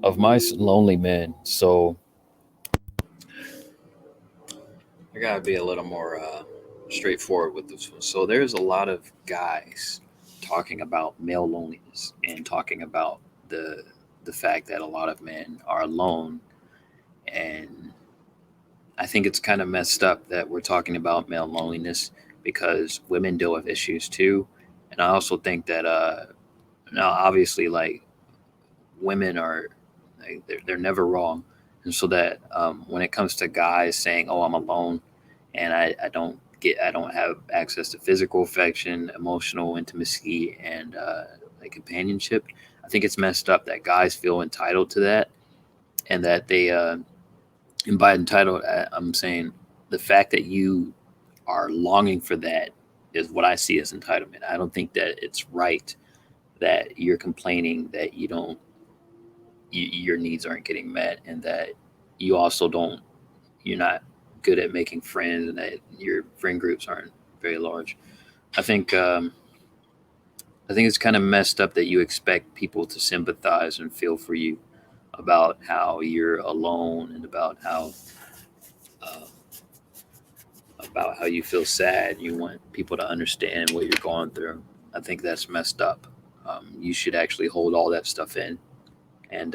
of my lonely men. So I gotta be a little more straightforward with this one. So there's a lot of guys talking about male loneliness and talking about the fact that a lot of men are alone, and I think it's kind of messed up that we're talking about male loneliness because women deal with issues too. And I also think that now obviously like women are like, they're never wrong, and so that when it comes to guys saying, "Oh, I'm alone," and I don't have access to physical affection, emotional intimacy, and like companionship. I think it's messed up that guys feel entitled to that, and that they and by entitled, I'm saying the fact that you are longing for that is what I see as entitlement. I don't think that it's right that you're complaining that your needs aren't getting met, and that you also don't you're not good at making friends, and that your friend groups aren't very large. I think I think it's kind of messed up that you expect people to sympathize and feel for you about how you're alone and uh, about how you feel sad. You want people to understand what you're going through. I think that's messed up. You should actually hold all that stuff in and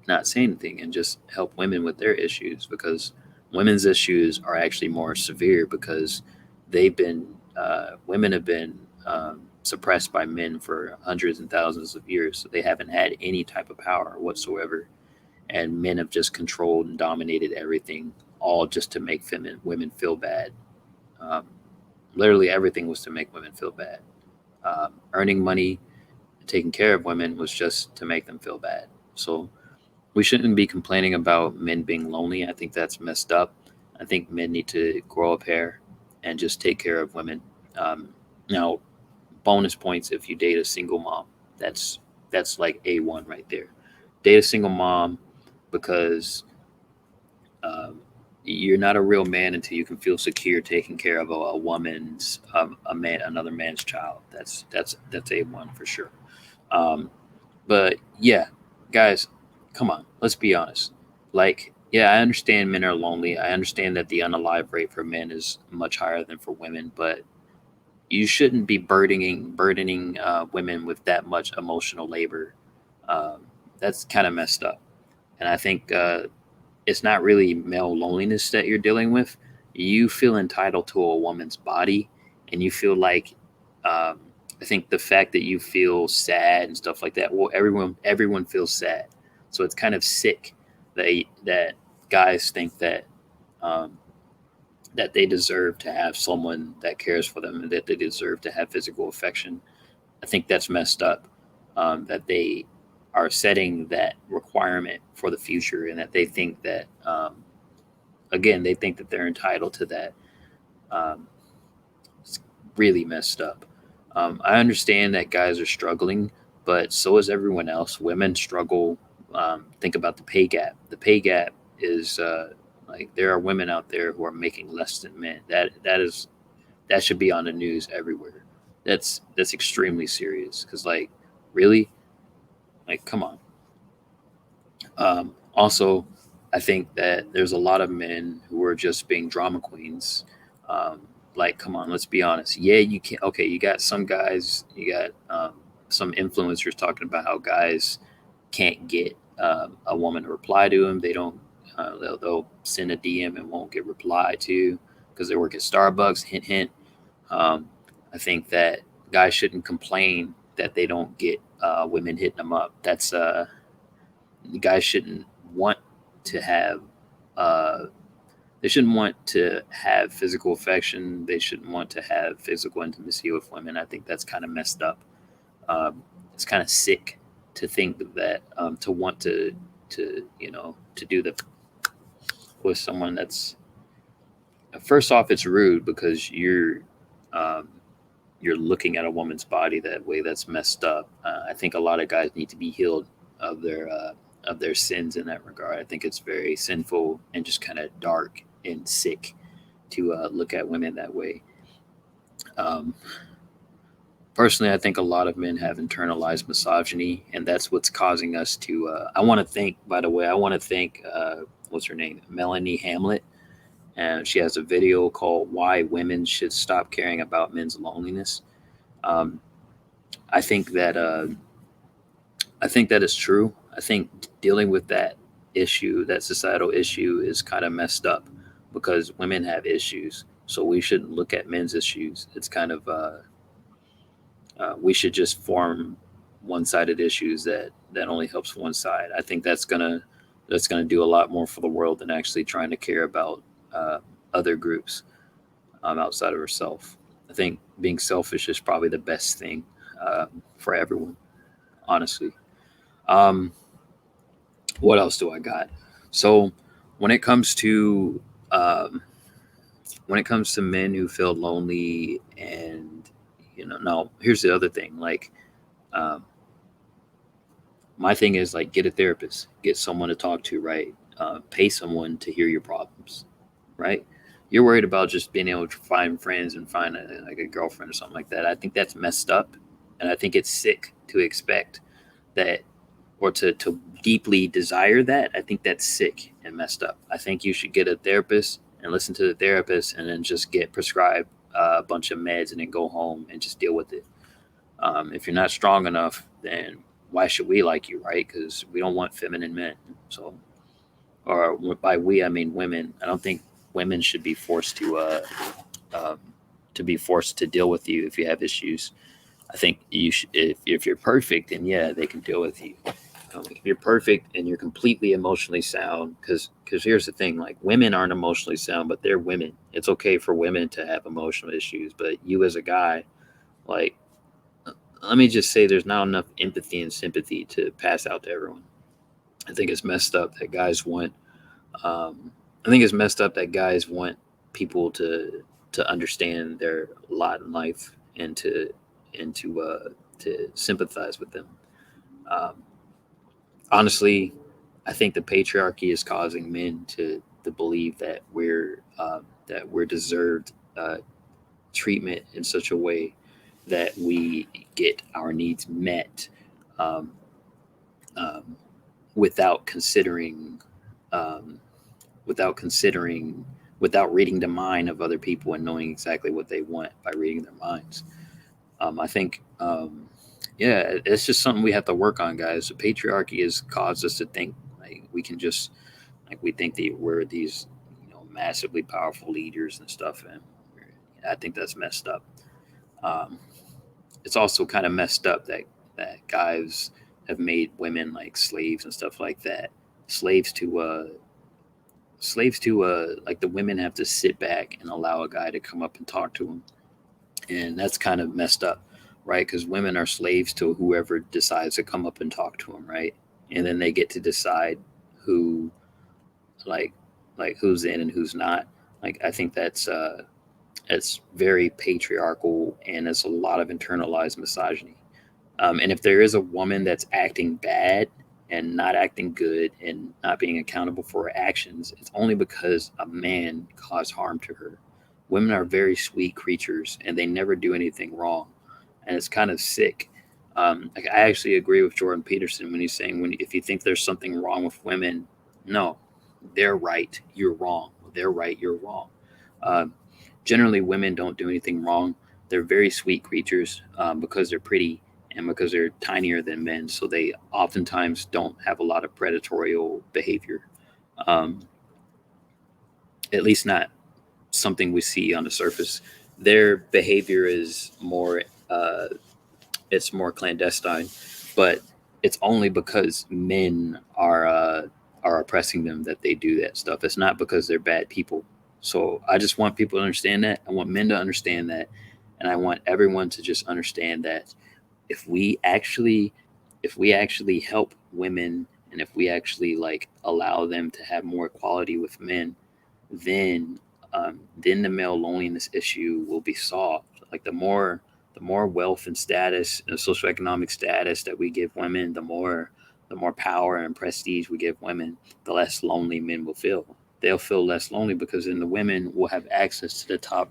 not say anything and just help women with their issues, because women's issues are actually more severe because women have been suppressed by men for hundreds and thousands of years, so they haven't had any type of power whatsoever, and men have just controlled and dominated everything, all just to make women feel bad. um, Literally everything was to make women feel bad. Earning money, taking care of women was just to make them feel bad. So we shouldn't be complaining about men being lonely. I think that's messed up. I think men need to grow a pair and just take care of women. Um, Now, bonus points if you date a single mom. That's that's like A1 right there. Date a single mom, because um, you're not a real man until you can feel secure taking care of a woman's a man another man's child. That's A1 for sure. Um, but yeah, guys, come on, let's be honest. Like, yeah, I understand men are lonely. I understand that the unalive rate for men is much higher than for women, but you shouldn't be burdening women with that much emotional labor. Um, that's kind of messed up, and I think it's not really male loneliness that you're dealing with. You feel entitled to a woman's body, and you feel like um, I think the fact that you feel sad and stuff like that. Well, everyone feels sad, so it's kind of sick that guys think um, that they deserve to have someone that cares for them and that they deserve to have physical affection. I think that's messed up. That they are setting that requirement for the future, and that they think that again they think that they're entitled to that. Um, it's really messed up. I understand that guys are struggling, but so is everyone else. Women struggle. Think about the pay gap. The pay gap is like there are women out there who are making less than men. That should be on the news everywhere. That's extremely serious because like really, like come on. Also, I think that there's a lot of men who are just being drama queens. Um, like, come on, let's be honest. Yeah, you can. Okay, you got some guys. You got some influencers talking about how guys can't get a woman to reply to them. They don't. They'll send a DM and won't get replied to because they work at Starbucks. Hint, hint. Um, I think that guys shouldn't complain that they don't get women hitting them up. That's guys shouldn't want to have uh, they shouldn't want to have physical affection. They shouldn't want to have physical intimacy with women. I think that's kind of messed up. Um, it's kind of sick to think that to want to to do the with someone that's first off it's rude because um, you're looking at a woman's body that way. That's messed up. I think a lot of guys need to be healed of their sins in that regard. I think it's very sinful and just kind of dark and sick to look at women that way. Um, Personally, I think a lot of men have internalized misogyny, and that's what's causing us to. I want to thank, by the way, I want to thank, what's her name? Melanie Hamlet. And she has a video called Why Women Should Stop Caring About Men's Loneliness. Um, I think that I think that is true. I think dealing with that issue, that societal issue, is kind of messed up because women have issues. So we shouldn't look at men's issues. It's kind of we should just form one-sided issues that only helps one side. I think that's gonna do a lot more for the world than actually trying to care about uh, other groups outside of herself. I think being selfish is probably the best thing for everyone, honestly. Um, what else do I got? So when it comes to um, when it comes to men who feel lonely, and now here's the other thing. Like, um, my thing is, like, get a therapist, get someone to talk to, right? Pay someone to hear your problems, right? You're worried about just being able to find friends and find like a girlfriend or something like that. I think that's messed up, and I think it's sick to expect that, or to deeply desire that. I think that's sick and messed up. I think you should get a therapist and listen to the therapist, and then just get prescribed a bunch of meds and then go home and just deal with it. If you're not strong enough, then why should we like you, right? Because we don't want feminine men. So, or by we, I mean women. I don't think women should be forced um, to be forced to deal with you if you have issues. I think you should, if you're perfect, then yeah, they can deal with you. If you're perfect and you're completely emotionally sound, because here's the thing: like, women aren't emotionally sound, but they're women. It's okay for women to have emotional issues, but you as a guy, like, let me just say, there's not enough empathy and sympathy to pass out to everyone. I think it's messed up that guys want. Um, I think it's messed up that guys want people to understand their lot in life, and to sympathize with them. Um, Honestly, I think the patriarchy is causing men to believe that we're deserved treatment in such a way that we get our needs met, um, um, without considering, um, without considering, without reading the mind of other people and knowing exactly what they want by reading their minds. I think, yeah, it's just something we have to work on, guys. The patriarchy has caused us to think like we can just, like, we think that we're these, massively powerful leaders and stuff, and I think that's messed up. Um, it's also kind of messed up that guys have made women like slaves and stuff like that. Slaves to like, the women have to sit back and allow a guy to come up and talk to them, and that's kind of messed up, right? Because women are slaves to whoever decides to come up and talk to them, right? And then they get to decide who, like who's in and who's not. Like, I think that's very patriarchal, and it's a lot of internalized misogyny. And if there is a woman that's acting bad and not acting good and not being accountable for her actions, it's only because a man caused harm to her. Women are very sweet creatures, and they never do anything wrong, and it's kind of sick. Like, I actually agree with Jordan Peterson when he's saying, when if you think there's something wrong with women, no, they're right, you're wrong. They're right, you're wrong. Um, Generally, women don't do anything wrong. They're very sweet creatures, because they're pretty and because they're tinier than men. So they oftentimes don't have a lot of predatory behavior. Um, at least not something we see on the surface. Their behavior is more, uh, it's more clandestine, but it's only because men are oppressing them that they do that stuff. It's not because they're bad people. So I just want people to understand that. I want men to understand that, and I want everyone to just understand that if we actually if we actually help women, and if we actually, like, allow them to have more equality with men, then then the male loneliness issue will be solved. Like, the more wealth and status and socioeconomic status that we give women, the more power and prestige we give women, the less lonely men will feel. They'll feel less lonely because then the women will have access to the top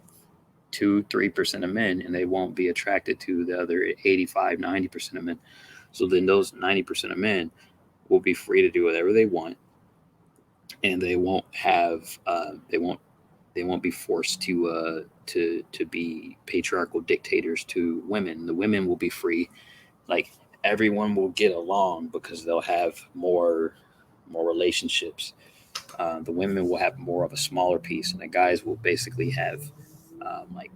2-3% of men, and they won't be attracted to the other 85-90% of men. So then those 90% of men will be free to do whatever they want, and they won't have they won't be forced to be patriarchal dictators to women. The women will be free. Like, everyone will get along because they'll have more relationships. The women will have more of a smaller piece, and the guys will basically have like,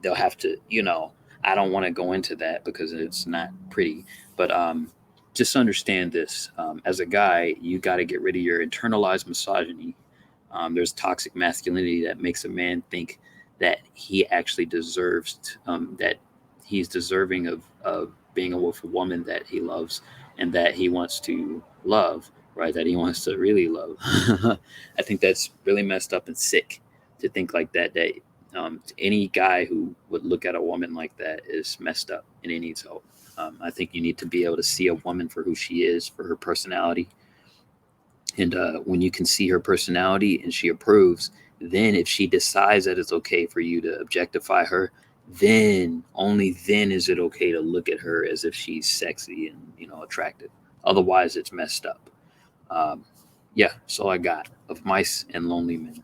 they'll have to, I don't want to go into that because it's not pretty, but just understand this. As a guy, you got to get rid of your internalized misogyny. There's toxic masculinity that makes a man think that he actually deserves that he's deserving of being with a woman that he loves and that he wants to love, right? That he wants to really love. I think that's really messed up and sick to think like that. That any guy who would look at a woman like that is messed up and he needs help. I think you need to be able to see a woman for who she is, for her personality, and when you can see her personality and she approves, then if she decides that it's okay for you to objectify her, then only then is it okay to look at her as if she's sexy and attractive. Otherwise, it's messed up. Um, yeah, that's all I got of mice and lonely men.